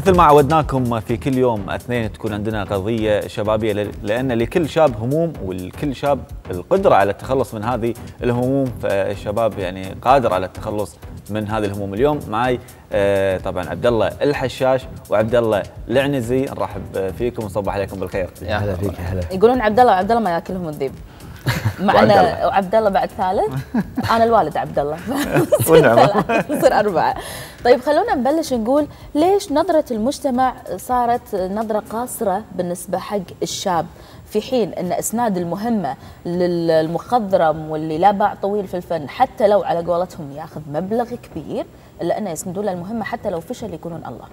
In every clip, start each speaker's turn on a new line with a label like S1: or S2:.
S1: مثل ما عودناكم في كل يوم اثنين تكون عندنا قضية شبابية، لأن لكل شاب هموم ولكل شاب القدرة على التخلص من هذه الهموم، فالشباب يعني قادر على التخلص من هذه الهموم. اليوم معي طبعا عبد الله الحشاش وعبد الله العنزي، نرحب فيكم ونصبح عليكم بالخير.
S2: يا هلا فيك. يا هلا.
S3: يقولون عبد الله وعبد الله ما ياكلهم الذيب. معنا عبد الله بعد ثالث. انا الوالد عبد الله. نصير 4. طيب خلونا نبلش نقول ليش نظرة المجتمع صارت نظرة قاصرة بالنسبة حق الشاب، في حين ان اسناد المهمة للمخضرم واللي لا باع طويل في الفن حتى لو على قولتهم ياخذ مبلغ كبير الا انه يسندون له المهمة حتى لو فشل يكونون الله.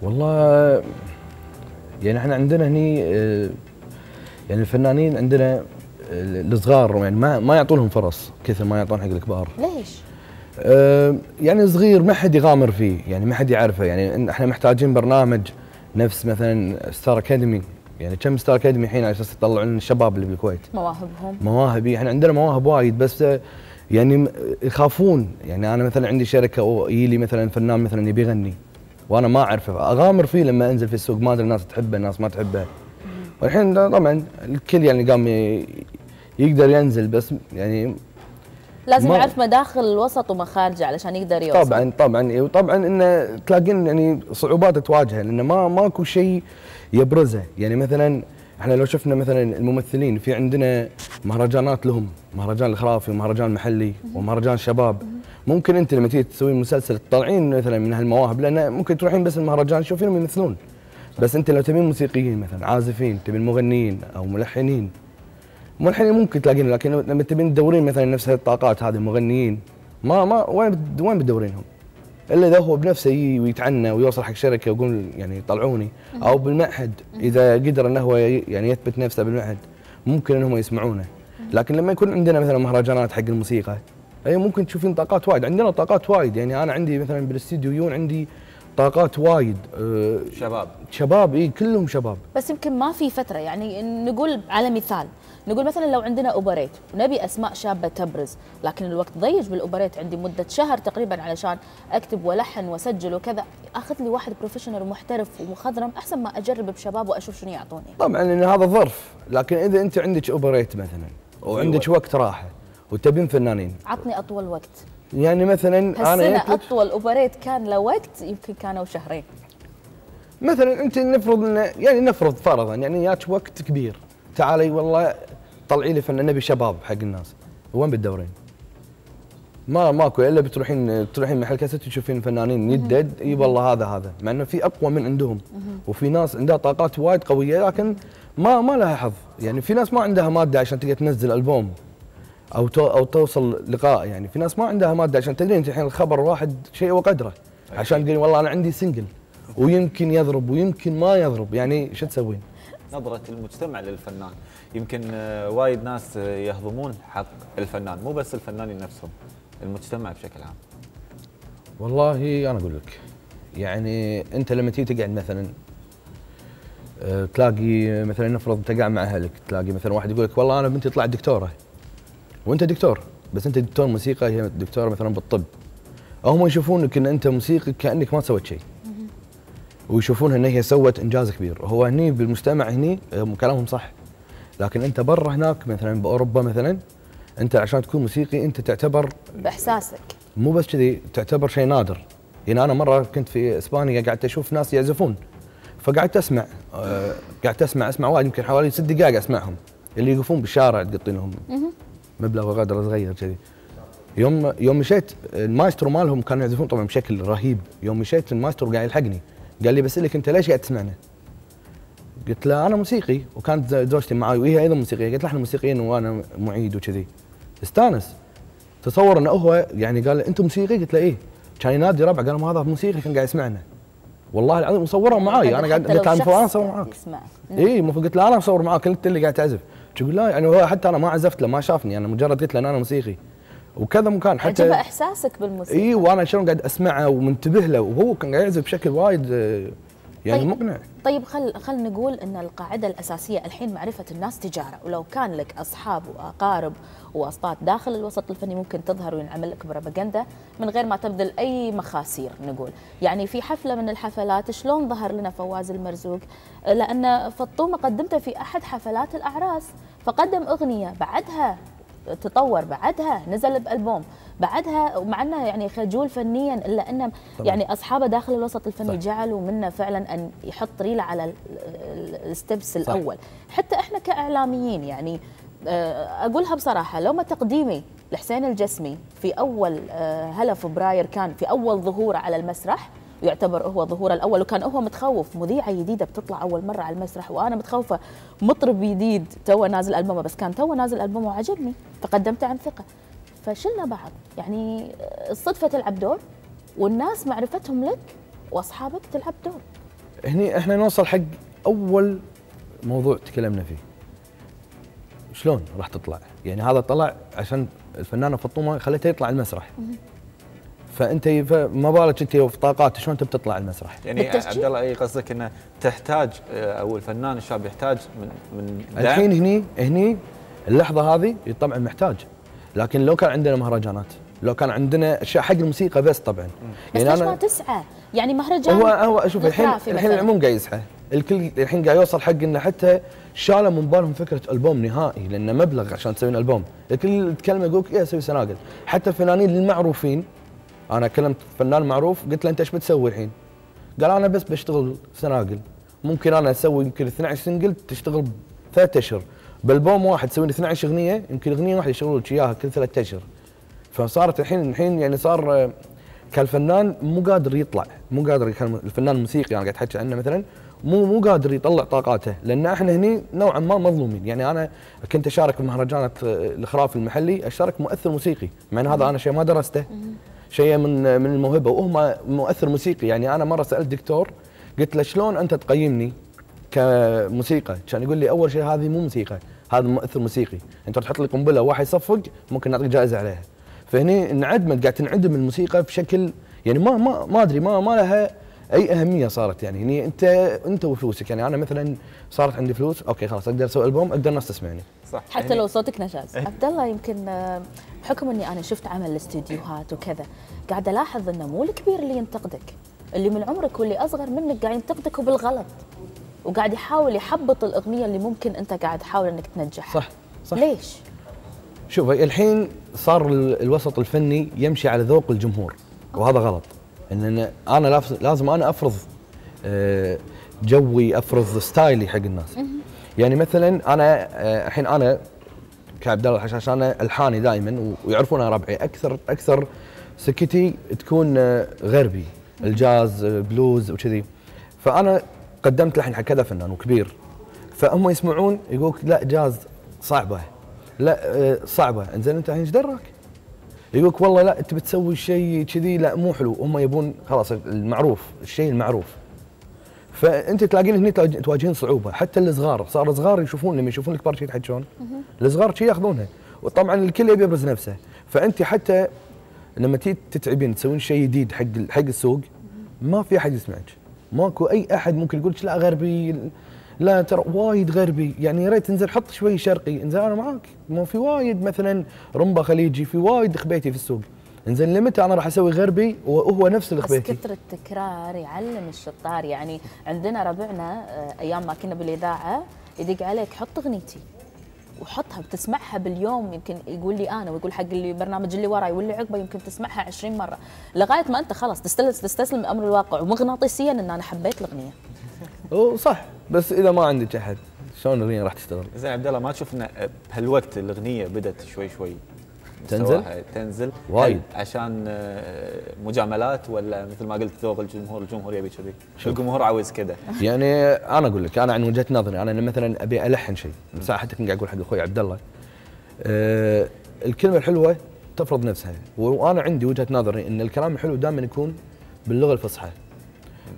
S2: والله يعني احنا عندنا هني يعني الفنانين عندنا الصغار يعني ما يعطونهم فرص كثر ما يعطون حق الكبار.
S3: ليش؟
S2: يعني صغير ما حد يغامر فيه، يعني ما حد يعرفه. يعني احنا محتاجين برنامج نفس مثلا ستار اكاديمي، يعني كم ستار اكاديمي الحين على اساس يطلعون الشباب اللي بالكويت مواهب. احنا عندنا مواهب وايد بس يعني يخافون. يعني انا مثلا عندي شركه ويجي لي مثلا فنان مثلا يبي يغني وانا ما اعرفه، اغامر فيه لما انزل في السوق ما ادري الناس تحبه الناس ما تحبه. والحين طبعا الكل يعني قام يقدر ينزل، بس يعني
S3: لازم يعرف مداخل الوسط ومخارجه علشان يقدر يوصل.
S2: طبعا انه تلاقين يعني صعوبات تواجهه لانه ماكو شيء يبرزه. يعني مثلا احنا لو شفنا مثلا الممثلين في عندنا مهرجانات لهم، مهرجان الخرافي ومهرجان محلي ومهرجان شباب. ممكن انت لما تيجي تسوي مسلسل تطلعين مثلا من هالمواهب، لان ممكن تروحين بس المهرجان تشوفينهم يمثلون، بس انت لو تبين موسيقيين مثلا عازفين، تبين مغنيين او ملحنين ممكن تلاقين، لكن لما تبين تدورين مثلا نفس الطاقات هذه المغنيين ما وين بتدورينهم؟ الا اذا هو بنفسه يجي ويتعنى ويوصل حق شركه ويقول يعني طلعوني، او بالمعهد اذا قدر انه هو يعني يثبت نفسه بالمعهد ممكن انهم يسمعونه. لكن لما يكون عندنا مثلا مهرجانات حق الموسيقى اي ممكن تشوفين طاقات وايد. عندنا طاقات وايد، يعني انا عندي مثلا بالاستديو عندي طاقات وايد شباب اي كلهم شباب.
S3: بس يمكن ما في فتره، يعني نقول على مثال، نقول مثلا لو عندنا اوبريت ونبي اسماء شابه تبرز، لكن الوقت ضيج بالاوبريت، عندي مده شهر تقريبا علشان اكتب ولحن واسجل وكذا، اخذ لي واحد بروفيشنال ومحترف ومخضرم احسن ما اجرب بشباب واشوف شنو يعطوني.
S2: طبعا ان هذا ظرف، لكن اذا انت عندك اوبريت مثلا وعندك وقت راحه وتبين فنانين،
S3: عطني اطول وقت.
S2: يعني مثلا
S3: انا اطول اوبريت كان له وقت يمكن كانوا شهرين.
S2: مثلا انت نفرض فرضا يعني ياك وقت كبير، تعالي والله طلعي لي فنان نبي شباب حق الناس، وين بتدورين؟ ماكو الا بتروحين محل كاسيت تشوفين فنانين يدد اي والله هذا مع انه في اقوى من عندهم، وفي ناس عندها طاقات وايد قويه لكن ما لها حظ. يعني في ناس ما عندها ماده عشان تقدر تنزل البوم او توصل لقاء. يعني في ناس ما عندها ماده عشان تدرين انت الحين الخبر واحد شيء وقدره، عشان تقولين والله انا عندي سنجل ويمكن يضرب ويمكن ما يضرب. يعني شو تسوين؟
S1: نظرة المجتمع للفنان، يمكن وايد ناس يهضمون حق الفنان، مو بس الفنانين نفسهم، المجتمع بشكل عام.
S2: والله انا اقول لك، يعني انت لما تيجي تقعد مثلا تلاقي مثلا نفرض انت قاعد مع اهلك، تلاقي مثلا واحد يقول لك والله انا بنتي طلعت دكتوره، وانت دكتور بس انت دكتور موسيقى، هي دكتوره مثلا بالطب، هم يشوفونك ان انت موسيقي كانك ما سويت شيء، ويشوفونها ان هي سوت انجاز كبير. هو هني بالمجتمع هني كلامهم صح، لكن انت برا هناك مثلا باوروبا مثلا انت عشان تكون موسيقي انت تعتبر
S3: باحساسك،
S2: مو بس كذي، تعتبر شيء نادر. يعني انا مره كنت في اسبانيا قعدت اشوف ناس يعزفون، فقعدت اسمع اسمع وايد، يمكن حوالي 6 دقائق اسمعهم، اللي يوقفون بالشارع تقطي لهم مبلغ وقدر صغير كذي. يوم مشيت المايسترو مالهم كانوا يعزفون طبعا بشكل رهيب، يوم مشيت المايسترو قاعد يلحقني قال لي بسألك انت ليش قاعد تسمعنا؟ قلت له انا موسيقي وكانت زوجتي معي وهي ايضا موسيقيه، قلت له احنا موسيقيين وانا معيد وكذي. استانس، تصور انه هو يعني قال انت موسيقي؟ قلت له ايه، كان ينادي ربع قال ما هذا موسيقي كان قاعد يسمعنا. والله العظيم مصوره معاي، انا قاعد قلت له انا مصور معاك. اي قلت له انا مصور معاك انت اللي قاعد تعزف. تقول لا يعني هو حتى انا ما عزفت له، ما شافني، انا مجرد قلت له انا موسيقي وكذا مكان حتى
S3: عجبه احساسك بالموسيقى.
S2: اي وانا شلون قاعد اسمعه ومنتبه له، وهو كان قاعد يعزف بشكل وايد يعني
S3: طيب
S2: مقنع.
S3: طيب خل نقول ان القاعده الاساسيه الحين معرفه الناس تجاره، ولو كان لك اصحاب واقارب واسطات داخل الوسط الفني ممكن تظهر وينعمل لك بروباغندا من غير ما تبذل اي مخاسير. نقول يعني في حفله من الحفلات شلون ظهر لنا فواز المرزوق؟ لان فطومه قدمته في احد حفلات الاعراس، فقدم اغنيه بعدها تطور، بعدها نزل بألبوم، بعدها ومع انه يعني خجول فنيا الا انه يعني اصحابه داخل الوسط الفني صح. جعلوا منه فعلا ان يحط ريله على الستبس الاول. حتى احنا كاعلاميين يعني اقولها بصراحه، لو ما تقديمي لحسين الجسمي في اول هلا فبراير كان في اول ظهوره على المسرح، ويعتبر هو ظهوره الاول، وكان هو متخوف مذيعه جديده بتطلع اول مره على المسرح، وانا متخوفه مطرب جديد تو نازل البومه، بس كان تو نازل البومه وعجبني فقدمته عن ثقه. فشلنا بعض يعني الصدفه تلعب دور، والناس معرفتهم لك واصحابك تلعب دور.
S2: هني احنا نوصل حق اول موضوع تكلمنا فيه، شلون راح تطلع؟ يعني هذا طلع عشان الفنانه فطومه خليته يطلع المسرح، فانت ما بالك انت في طاقات شلون انت بتطلع المسرح؟
S1: يعني عبد الله اي قصدك انه تحتاج او الفنان الشاب يحتاج من
S2: الحين هني اللحظه هذه طبعا محتاج، لكن لو كان عندنا مهرجانات، لو كان عندنا اشياء حق الموسيقى بس طبعا.
S3: بس
S2: يعني
S3: ليش ما تسعى؟ يعني مهرجان
S2: هو شوف الحين العموم قاعد يسعى، الكل الحين قاعد يوصل حق انه حتى شالوا من بالهم فكره البوم نهائي، لانه مبلغ عشان تسوي البوم، الكل يتكلم يقول لك اسوي سناقل، حتى الفنانين المعروفين. انا كلمت فنان معروف قلت له انت ايش بتسوي الحين؟ قال انا بس بشتغل سناقل، ممكن انا اسوي يمكن 12 سنجل تشتغل ب3 اشهر، بالبوم واحد تسوي 12 اغنيه، يمكن اغنيه واحده يشتغلوا لك اياها كل 3 اشهر. فصارت الحين يعني صار كالفنان مو قادر يطلع، مو قادر الفنان الموسيقي انا قاعد احكي عنه مثلا، مو قادر يطلع طاقاته، لان احنا هني نوعا ما مظلومين. يعني انا كنت اشارك في مهرجانات الخراف المحلي، اشارك مؤثر موسيقي، مع ان هذا انا شيء ما درسته، شيء من الموهبه، وهو مؤثر موسيقي. يعني انا مره سالت دكتور قلت له شلون انت تقيمني كموسيقى؟ كان يقول لي اول شيء هذه مو موسيقى، هذا مؤثر موسيقي، انت تحط لي قنبله واحد يصفق ممكن نعطيك جائزه عليها. فهني انعدمت، قاعد تنعدم الموسيقى بشكل يعني ما ادري ما لها اي اهميه صارت. يعني هني انت وفلوسك. يعني انا مثلا صارت عندي فلوس، اوكي خلاص اقدر اسوي البوم، اقدر الناس تسمعني
S1: صح،
S3: حتى
S1: يعني
S3: لو صوتك نشاز. عبد الله يمكن بحكم اني انا شفت عمل الاستديوهات وكذا، قاعد الاحظ انه مو الكبير اللي ينتقدك، اللي من عمرك واللي اصغر منك قاعد ينتقدك وبالغلط، وقاعد يحاول يحبط الاغنيه اللي ممكن انت قاعد تحاول انك تنجحها.
S2: صح.
S3: ليش؟
S2: شوف الحين صار الوسط الفني يمشي على ذوق الجمهور، وهذا غلط. ان انا لازم انا افرض جوي، افرض ستايلي حق الناس. يعني مثلا انا الحين انا كعبد الله الحشاش انا الحاني دائما ويعرفون انا ربعي اكثر سكتي تكون غربي، الجاز بلوز وكذي. فانا قدمت لحن حق كذا فنان وكبير، فهم يسمعون يقولك لا جاز صعبه، لا صعبه، انزين انت الحين ايش دراك؟ يقولك والله لا انت بتسوي شيء كذي لا مو حلو، هم يبون خلاص المعروف، الشيء المعروف. فانت تلاقين هنا تواجهين صعوبه، حتى الصغار صار الصغار يشوفون لما يشوفون الكبار شي يتحجون، الصغار شي ياخذونها، وطبعا الكل يبي يبرز نفسه. فانت حتى لما تيجي تتعبين تسوين شيء جديد حق السوق، ما في احد يسمعك، ماكو اي احد ممكن يقول لك لا غربي، لا ترى وايد غربي، يعني يا ريت تنزل حط شوي شرقي، انزين انا معاك، ما في وايد مثلا رمبا خليجي، في وايد خبيتي في السوق، انزين لمتى انا راح اسوي غربي وهو نفس الخبيتي؟
S3: بس كثر التكرار يعلم الشطار. يعني عندنا ربعنا ايام ما كنا بالاذاعه يدق عليك حط اغنيتي وحطها، بتسمعها باليوم، يمكن يقول لي انا ويقول حق اللي برنامج اللي وراي واللي عقبه يمكن تسمعها 20 مره، لغايه ما انت خلاص تستسلم امر الواقع، ومغناطيسيا ان انا حبيت الاغنيه.
S2: صح، بس اذا ما عندك احد شلون الاغنيه راح تشتغل؟
S1: زين عبد الله، ما تشوف ان بهالوقت الاغنيه بدات شوي تنزل
S2: وايد
S1: عشان مجاملات، ولا مثل ما قلت ذوق الجمهور يبي كذي؟ الجمهور عاوز كذا. يعني
S2: انا اقول لك، انا عن وجهه نظري، انا مثلا ابي الحن شيء، ساعه حتى كنت قاعد اقول حق اخوي عبد الله الكلمه الحلوه تفرض نفسها، وانا عندي وجهه نظري ان الكلام الحلو دائما يكون باللغه الفصحى.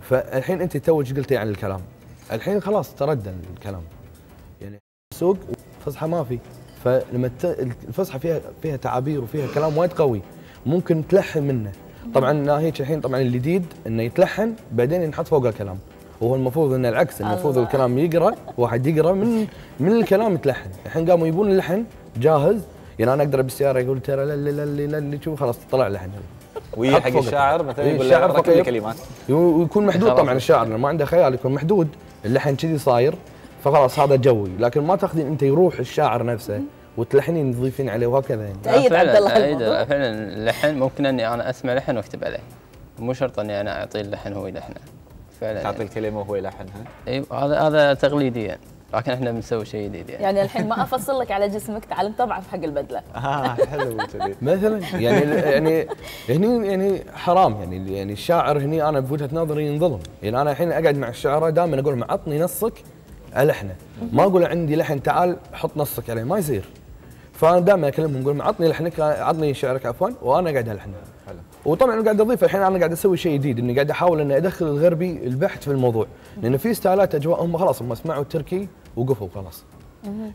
S2: فالحين انت توج قلتي عن الكلام، الحين خلاص تردى الكلام، يعني سوق فصحى ما في، فلما الفصحى فيها تعابير وفيها كلام وايد قوي، ممكن تلحن منه. طبعا هيك الحين طبعا الجديد انه يتلحن بعدين ينحط فوق الكلام، هو المفروض ان العكس، المفروض الكلام يقرا، واحد يقرا من الكلام يتلحن. الحين قاموا يبون اللحن جاهز، يعني انا اقدر بالسياره يقول ترى لا شوف خلاص طلع لحن
S1: ويجي حق الشاعر مثلا يقول له ركب لي كلمات،
S2: ويكون محدود طبعا الشاعر ما عنده خيال، يكون محدود اللحن كذي صاير، فخلاص هذا جوي. لكن ما تاخذين انت يروح الشاعر نفسه وتلحنين تضيفين عليه وهكذا يعني.
S3: تأيد عبد الله الموضوع.
S4: فعلا اللحن ممكن اني انا اسمع لحن واكتب عليه، مو شرط اني انا اعطيه اللحن هو يلحنه. فعلا
S1: تعطي الكلمه وهو يلحنها.
S4: اي هذا تقليديا، لكن احنا بنسوي شيء جديد
S3: يعني الحين ما افصل لك على جسمك، تعال طبعا في حق البدله.
S1: حلو كذي.
S2: مثلا يعني هني يعني حرام يعني الشاعر هني انا بوجهه نظري ينظلم. يعني انا الحين اقعد مع الشعراء دائما اقول لهم عطني نصك الحنه، ما اقول عندي لحن تعال حط نصك عليه، ما يصير. فانا دائما اكلمهم اقول عطني لحنك، عطني شعرك عفوا، وانا قاعد الحنه. وطبعا قاعد اضيف الحين، انا قاعد اسوي شيء جديد، اني قاعد احاول اني ادخل الغربي البحث في الموضوع، لان في ستايلات اجواء هم خلاص هم سمعوا التركي وقفوا خلاص.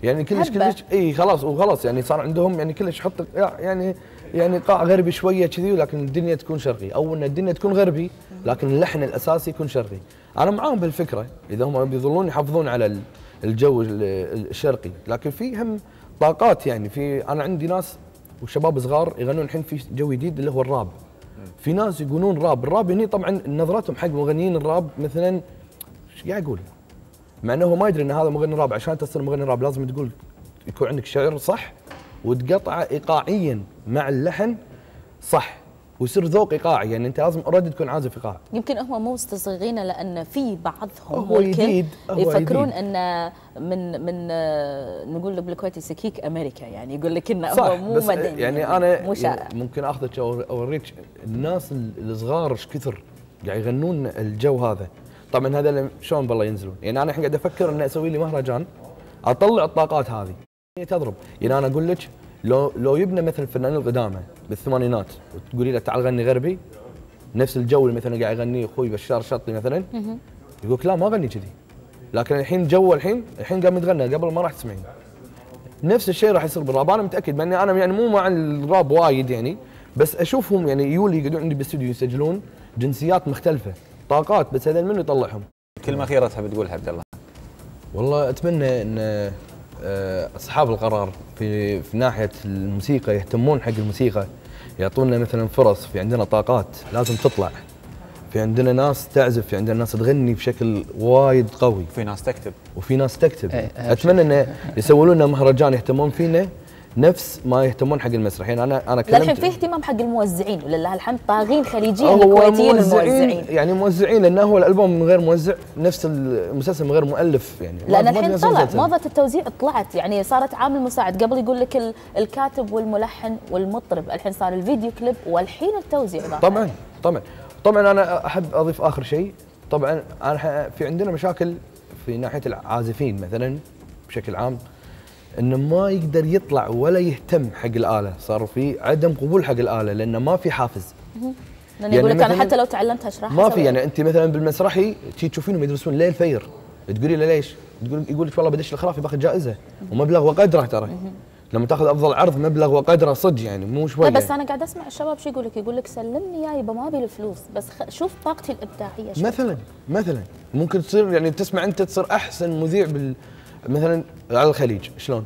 S2: يعني كلش اي خلاص وخلاص، يعني صار عندهم يعني كلش حط يعني قاع غربي شويه كذي، ولكن الدنيا تكون شرقي، او ان الدنيا تكون غربي لكن اللحن الاساسي يكون شرقي. انا معاهم بالفكره اذا هم بيظلون يحافظون على الجو الشرقي، لكن في هم طاقات. يعني في انا عندي ناس وشباب صغار يغنون الحين في جو جديد اللي هو الراب. في ناس يقولون راب، الراب هني طبعا نظرتهم حق مغنيين الراب مثلا ايش قاعد اقول؟ مع انه هو ما يدري ان هذا مغني راب. عشان تصير مغني راب لازم تقول يكون عندك شعر صح، وتقطعه ايقاعيا مع اللحن صح، ويصير ذوق ايقاعي. يعني انت لازم اوريدي تكون عازف ايقاعي.
S3: يمكن هم مو مستصغرين، لان في بعضهم
S2: هو
S3: ممكن يفكرون
S2: يديد.
S3: ان من نقول بالكويتي سكيك امريكا، يعني يقول لك انه
S2: صح،
S3: هو مو
S2: بس
S3: مدني،
S2: يعني انا
S3: مو شاعر.
S2: ممكن اخذك اوريك الناس الصغار ايش كثر قاعد يغنون الجو هذا. طبعا هذا شلون بالله ينزلون. يعني انا الحين قاعد افكر اني اسوي لي مهرجان اطلع الطاقات هذه تضرب. يعني انا اقول لك لو يبنى مثل الفنانين القدامى بالثمانينات وتقولي له تعال غني غربي نفس الجو اللي مثلا قاعد يغنيه اخوي بشار شطي مثلا، يقول لا ما اغني كذي. لكن الحين جو الحين قام يتغنى قبل ما راح تسمعين. نفس الشيء راح يصير بالراب، انا متاكد. مع اني انا يعني مو مع الراب وايد يعني، بس اشوفهم يعني يولي يقعدون عندي بالاستوديو يسجلون جنسيات مختلفه، طاقات، بس هذول منو يطلعهم؟
S1: كلمه اخيره تحب تقولها عبد الله؟
S2: والله اتمنى ان اصحاب القرار في ناحيه الموسيقى يهتمون حق الموسيقى، يعطونا مثلا فرص. في عندنا طاقات لازم تطلع، في عندنا ناس تعزف، في عندنا ناس تغني بشكل وايد قوي،
S1: في ناس تكتب
S2: وفي ناس تكتب. اتمنى ان يسوون لنا مهرجان يهتمون فينا نفس ما يهتمون حق المسرح. يعني انا كلمت
S3: الحين في اهتمام حق الموزعين، ولله الحمد طاغين خليجيين الكويتيين الموزعين.
S2: يعني موزعين، لانه هو الالبوم من غير موزع نفس المسلسل من غير مؤلف. يعني
S3: لان الحين طلع موضه التوزيع طلعت، يعني صارت عامل مساعد. قبل يقول لك الكاتب والملحن والمطرب، الحين صار الفيديو كليب، والحين التوزيع ظاهر.
S2: طبعا انا احب اضيف اخر شيء. طبعا انا في عندنا مشاكل في ناحيه العازفين مثلا بشكل عام، انه ما يقدر يطلع ولا يهتم حق الاله. صار في عدم قبول حق الاله لانه ما في حافز.
S3: يعني يقول لك انا حتى لو تعلمت اشرح
S2: ما في. يعني انت مثلا بالمسرحي تشوفينهم يدرسون ليل فير، تقولي له ليش؟ يقول لك والله بدش الخرافي باخذ جائزه ومبلغ وقدره. ترى لما تاخذ افضل عرض مبلغ وقدره صدق، يعني مو شويه.
S3: بس انا قاعد اسمع الشباب شو يقول لك سلمني يا يبا ما ابي الفلوس، بس شوف طاقتي الابداعيه.
S2: مثلا ممكن تصير يعني تسمع انت تصير احسن مذيع مثلا على الخليج. شلون؟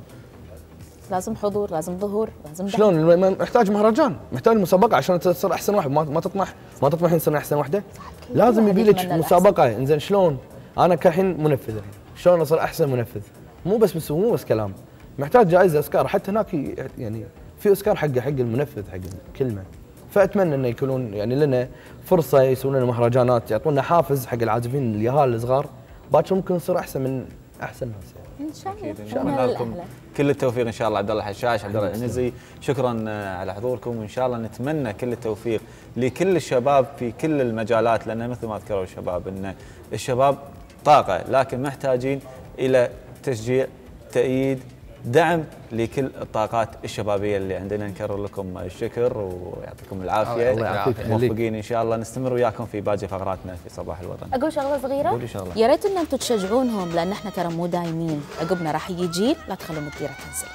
S3: لازم حضور، لازم ظهور، لازم دعم.
S2: شلون؟ محتاج مهرجان، محتاج مسابقه عشان تصير احسن واحد. ما تطمح تصير احسن واحده. لازم يبي لك مسابقه. انزين شلون؟ انا كحين منفذ الحين، شلون اصير احسن منفذ؟ مو بس كلام، محتاج جائزه اوسكار. حتى هناك يعني في اوسكار حق المنفذ حق الكلمه. فاتمنى انه يكونون يعني لنا فرصه، يسوون لنا مهرجانات، يعطونا حافز حق العازفين اليهال الصغار. باكر ممكن نصير احسن من احسن ناس يعني.
S3: ان شاء الله.
S1: نتمنى لكم كل التوفيق ان شاء الله. عبد الله الحشاش، عبد الله العنزي، شكرا على حضوركم، وان شاء الله نتمنى كل التوفيق لكل الشباب في كل المجالات، لان مثل ما ذكروا الشباب ان الشباب طاقه، لكن محتاجين الى تشجيع، تأييد، دعم لكل الطاقات الشبابيه اللي عندنا. نكرر لكم الشكر ويعطيكم العافيه.
S2: الله يعافيك.
S1: موفقين ان شاء الله. نستمر وياكم في باقي فقراتنا في صباح الوطن.
S3: اقول شغله صغيره؟
S1: قولي شغله.
S3: يا ريت ان انتم تشجعونهم، لان احنا ترى مو دايمين، عقبنا راح يجي جيل لا تخلون الديره تنزل.